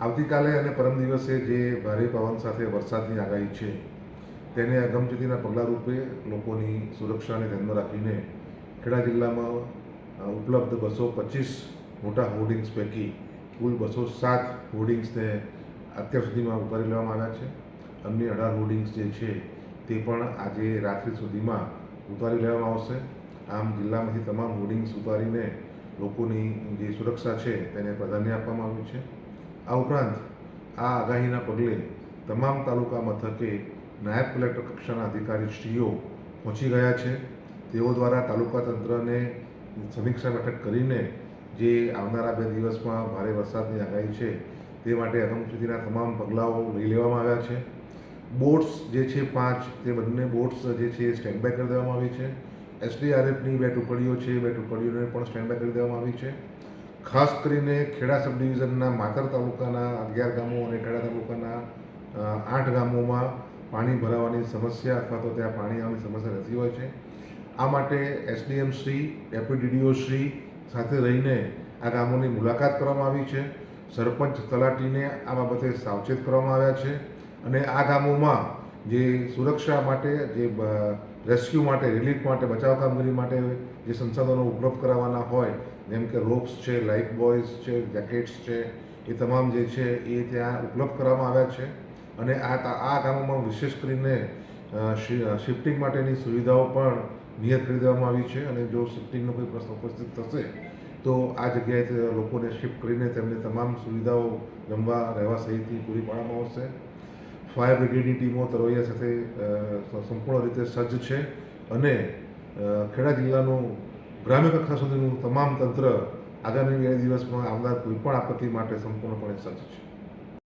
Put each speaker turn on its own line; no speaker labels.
આવતીકાલે અને પરમ દિવસે જે ભારે પવન સાથે વરસાદની આગાહી છે તેને અગમચેતીના પગલાં રૂપે લોકોની સુરક્ષાને ધ્યાનમાં રાખીને ખેડા જિલ્લામાં ઉપલબ્ધ 225 મોટા હોર્ડિંગ્સ પૈકી કુલ 207 હોર્ડિંગ્સને અત્યાર સુધીમાં ઉતારી લેવામાં આવ્યા છે. અન્ય 18 હોર્ડિંગ્સ જે છે તે પણ આજે રાત્રિ સુધીમાં ઉતારી લેવામાં આવશે. આમ જિલ્લામાંથી તમામ હોર્ડિંગ્સ ઉતારીને લોકોની જે સુરક્ષા છે તેને પ્રાધાન્ય આપવામાં આવ્યું છે. આ ઉપરાંત આ આગાહીના પગલે તમામ તાલુકા મથકે નાયબ કલેક્ટર કક્ષાના અધિકારીશ્રીઓ પહોંચી ગયા છે. તેઓ દ્વારા તાલુકા તંત્રને સમીક્ષા બેઠક કરીને જે આવનારા 2 દિવસમાં ભારે વરસાદની આગાહી છે તે માટે અગમચેતીના તમામ પગલાઓ લઈ લેવામાં આવ્યા છે. બોટ્સ જે છે 5 તે બંને બોટ્સ જે છે સ્ટેન્ડ બાય કરી દેવામાં આવી છે. SDRFની 2 ટુકડીઓ છે, 2 ટુકડીઓને પણ સ્ટેન્ડ બાય કરી દેવામાં આવી છે. ખાસ કરીને ખેડા સબ ડિવિઝનના માતર તાલુકાના 11 ગામો અને ખેડા તાલુકાના 8 ગામોમાં પાણી ભરાવાની સમસ્યા અથવા તો ત્યાં પાણી આવવાની સમસ્યા રહેતી હોય છે. આ માટે SDM Shri, deputy DDO Shri સાથે રહીને આ ગામોની મુલાકાત કરવામાં આવી છે. સરપંચ તલાટીને આ બાબતે સાવચેત કરવામાં આવ્યા છે અને આ ગામોમાં જે સુરક્ષા માટે, જે રેસ્ક્યુ માટે, રિલીફ માટે, બચાવ કામગીરી માટે જે સંસાધનો ઉપલબ્ધ કરાવવાના હોય, જેમ કે રોપ્સ છે, લાઈફ બોયઝ છે, જેકેટ્સ છે, એ તમામ જે છે એ ત્યાં ઉપલબ્ધ કરવામાં આવ્યા છે. અને આ ગામોમાં વિશેષ કરીને શિફ્ટિંગ માટેની સુવિધાઓ પણ નિયત કરી દેવામાં આવી છે. અને જો શિફ્ટિંગનો કોઈ પ્રશ્ન ઉપસ્થિત થશે તો આ જગ્યાએ લોકોને શિફ્ટ કરીને તેમને તમામ સુવિધાઓ જમવા, રહેવા સહિતની પૂરી પાડવામાં આવશે. ફાયર બ્રિગેડની ટીમો તરવૈયા સાથે સંપૂર્ણ રીતે સજ્જ છે અને ખેડા જિલ્લાનું ગ્રામ્ય કક્ષા સુધીનું તમામ તંત્ર આગામી 2 દિવસમાં આવનાર કોઈપણ આપત્તિ માટે સંપૂર્ણપણે સજ્જ છે.